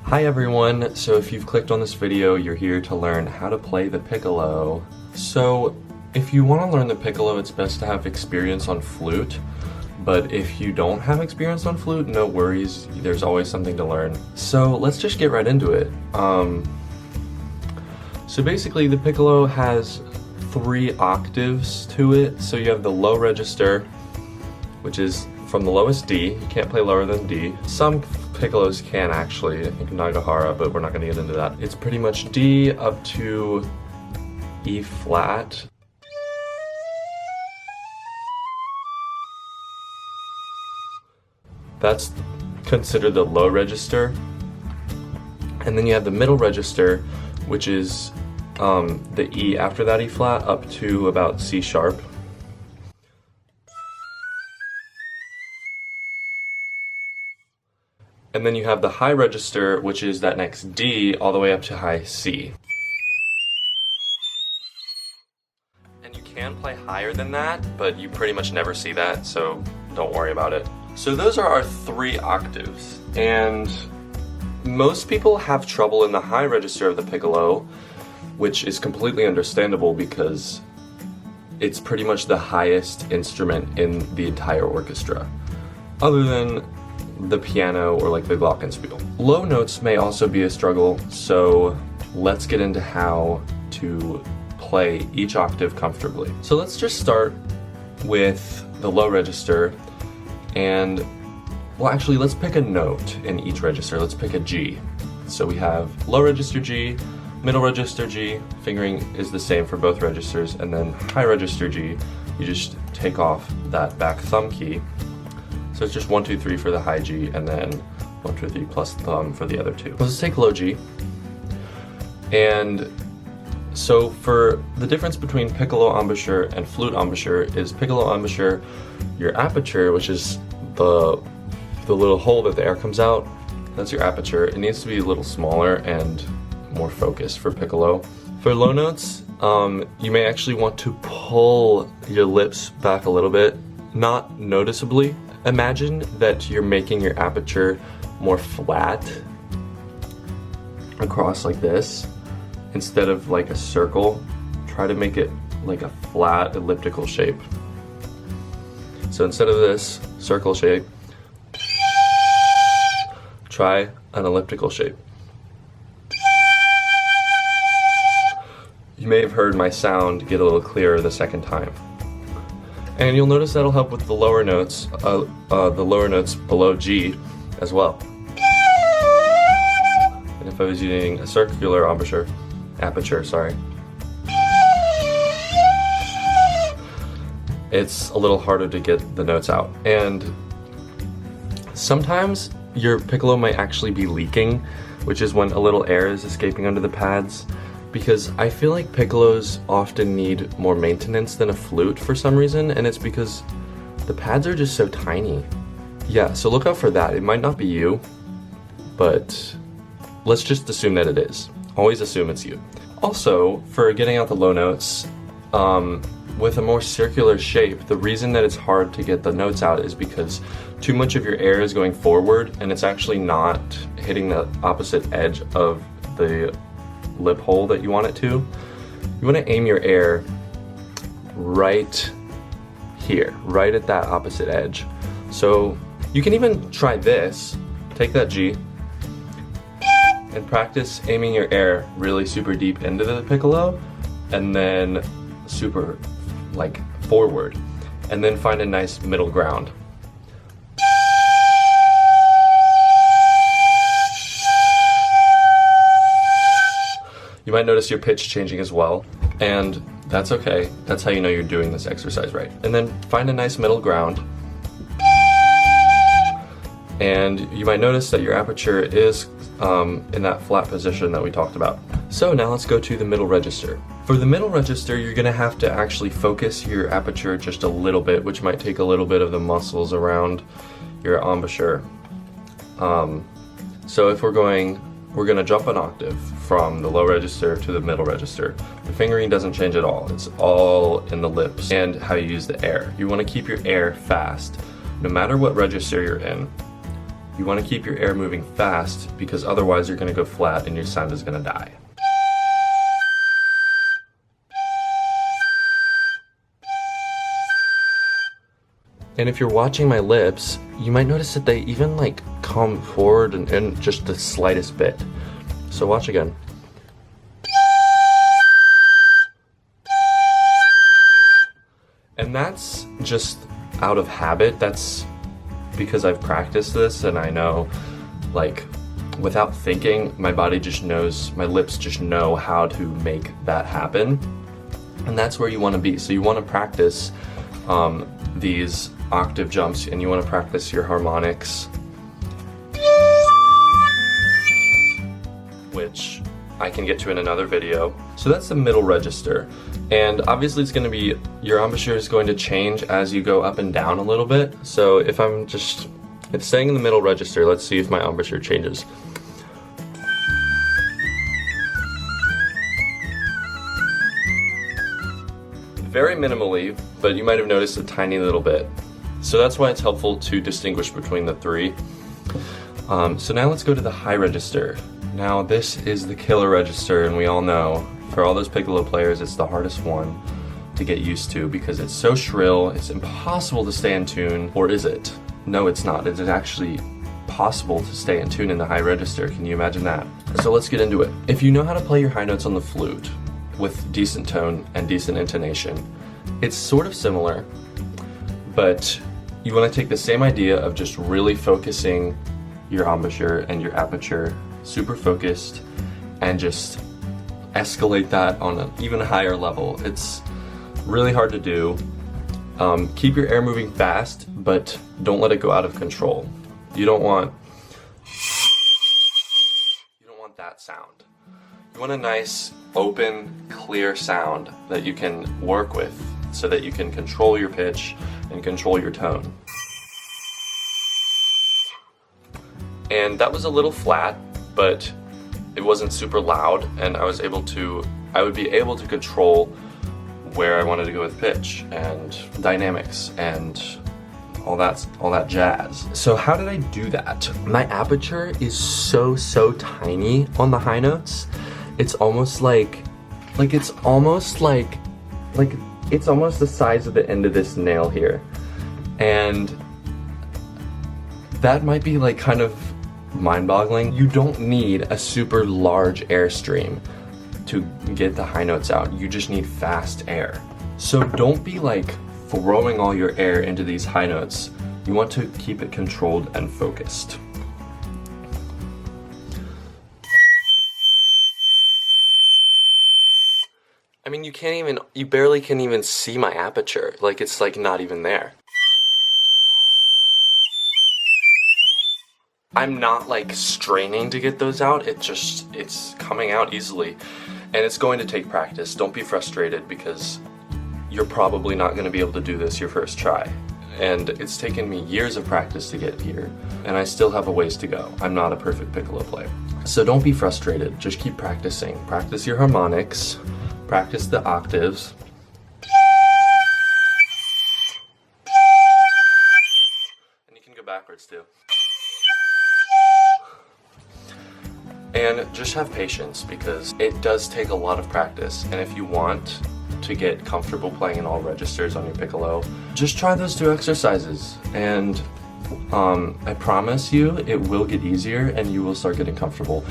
Hi everyone, so if you've clicked on this video, you're here to learn how to play the piccolo. So if you want to learn the piccolo, it's best to have experience on flute, but if you don't have experience on flute, no worries, there's always something to learn. So let's just get right into it. So basically the piccolo has 3 octaves to it. So you have the low register, which is from the lowest D. You can't play lower than D. Some piccolos can actually, I think Nagahara, but we're not going to get into that. It's pretty much D up to E flat. That's considered the low register. And then you have the middle register, which is the E after that E flat up to about C sharp. And then you have the high register, which is that next D all the way up to high C. And you can play higher than that, but you pretty much never see that, so don't worry about it. So those are our 3 octaves, and most people have trouble in the high register of the piccolo, which is completely understandable because it's pretty much the highest instrument in the entire orchestra, other than the piano or like the glockenspiel. Low notes may also be a struggle, so let's get into how to play each octave comfortably. So let's just start with the low register, and well, actually let's pick a note in each register. Let's pick a G. So we have low register G, middle register G, fingering is the same for both registers, and then high register G, you just take off that back thumb key. So it's just 1, 2, 3 for the high G, and then 1, 2, 3 plus thumb for the other 2. Let's take low G. And so for the difference between piccolo embouchure and flute embouchure is piccolo embouchure, your aperture, which is the little hole that the air comes out, that's your aperture. It needs to be a little smaller and more focused for piccolo. For low notes, you may actually want to pull your lips back a little bit, not noticeably. Imagine that you're making your aperture more flat across like this. Instead of like a circle, try to make it like a flat elliptical shape. So instead of this circle shape, try an elliptical shape. You may have heard my sound get a little clearer the second time. And you'll notice that'll help with the lower notes below G as well. And if I was using a circular aperture, sorry, it's a little harder to get the notes out. And sometimes your piccolo might actually be leaking, which is when a little air is escaping under the pads. Because I feel like piccolos often need more maintenance than a flute for some reason, and it's because the pads are just so tiny. Yeah, so look out for that. It might not be you, but let's just assume that it is. Always assume it's you. Also, for getting out the low notes, with a more circular shape, the reason that it's hard to get the notes out is because too much of your air is going forward, and it's actually not hitting the opposite edge of the lip hole that you want it to. You want to aim your air right here, right at that opposite edge. So you can even try this. Take that G and practice aiming your air really super deep into the piccolo, and then super like forward, and then find a nice middle ground. You might notice your pitch changing as well, and that's okay. That's how you know you're doing this exercise right. And then find a nice middle ground. And you might notice that your aperture is in that flat position that we talked about. So now let's go to the middle register. For the middle register, you're gonna have to actually focus your aperture just a little bit, which might take a little bit of the muscles around your embouchure. So if we're gonna jump an octave from the low register to the middle register. The fingering doesn't change at all. It's all in the lips and how you use the air. You want to keep your air fast, no matter what register you're in. You want to keep your air moving fast because otherwise you're going to go flat and your sound is going to die. And if you're watching my lips, you might notice that they even like come forward and just the slightest bit. So watch again. And that's just out of habit. That's because I've practiced this and I know, like, without thinking, my body just knows, my lips just know how to make that happen. And that's where you want to be. So you want to practice these octave jumps and you want to practice your harmonics, which I can get to in another video. So that's the middle register. And obviously it's going to be, your embouchure is going to change as you go up and down a little bit. So if it's staying in the middle register, let's see if my embouchure changes. Very minimally, but you might have noticed a tiny little bit. So that's why it's helpful to distinguish between the three. So now let's go to the high register. Now this is the killer register, and we all know, for all those piccolo players, it's the hardest one to get used to because it's so shrill, it's impossible to stay in tune. Or is it? No, it's not. It's actually possible to stay in tune in the high register. Can you imagine that? So let's get into it. If you know how to play your high notes on the flute with decent tone and decent intonation, it's sort of similar, but you want to take the same idea of just really focusing your embouchure and your aperture, super focused, and just escalate that on an even higher level. It's really hard to do. Keep your air moving fast, but don't let it go out of control. You don't want that sound. You want a nice, open, clear sound that you can work with so that you can control your pitch and control your tone. And that was a little flat, but it wasn't super loud, and I would be able to control where I wanted to go with pitch and dynamics and all that jazz. So how did I do that? My aperture is so tiny on the high notes. It's almost it's almost the size of the end of this nail here. And that might be like kind of mind-boggling. You don't need a super large airstream to get the high notes out. You just need fast air. So don't be like throwing all your air into these high notes. You want to keep it controlled and focused. I mean, you barely can even see my aperture. Like, it's like not even there. I'm not like straining to get those out, it's coming out easily. And it's going to take practice. Don't be frustrated because you're probably not going to be able to do this your first try. And it's taken me years of practice to get here, and I still have a ways to go. I'm not a perfect piccolo player. So don't be frustrated, just keep practicing. Practice your harmonics, practice the octaves. And you can go backwards too. And just have patience because it does take a lot of practice. And if you want to get comfortable playing in all registers on your piccolo, just try those 2 exercises. And I promise you it will get easier and you will start getting comfortable.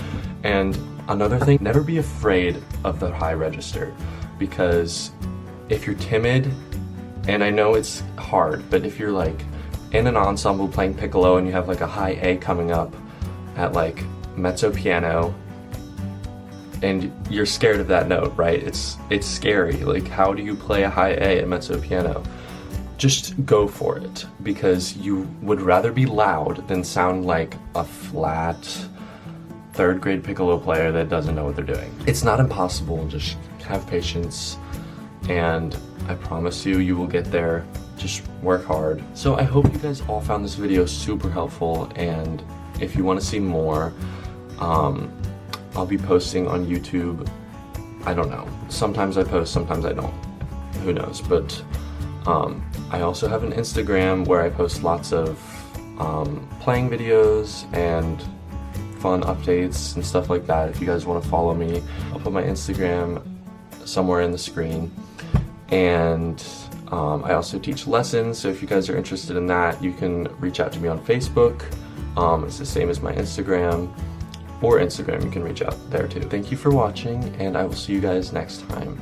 And another thing, never be afraid of the high register, because if you're timid, and I know it's hard, but if you're like in an ensemble playing piccolo and you have like a high A coming up at like mezzo piano and you're scared of that note, right? It's scary. Like, how do you play a high A at mezzo piano? Just go for it, because you would rather be loud than sound like a flat 3rd grade piccolo player that doesn't know what they're doing. It's not impossible. Just have patience, and I promise you, you will get there. Just work hard. So I hope you guys all found this video super helpful, and if you want to see more, I'll be posting on YouTube. I don't know. Sometimes I post, sometimes I don't. Who knows? But I also have an Instagram where I post lots of playing videos and fun updates and stuff like that. If you guys want to follow me, I'll put my Instagram somewhere in the screen. And I also teach lessons, so if you guys are interested in that, you can reach out to me on Facebook. It's the same as my Instagram, or Instagram, you can reach out there too. Thank you for watching, and I will see you guys next time.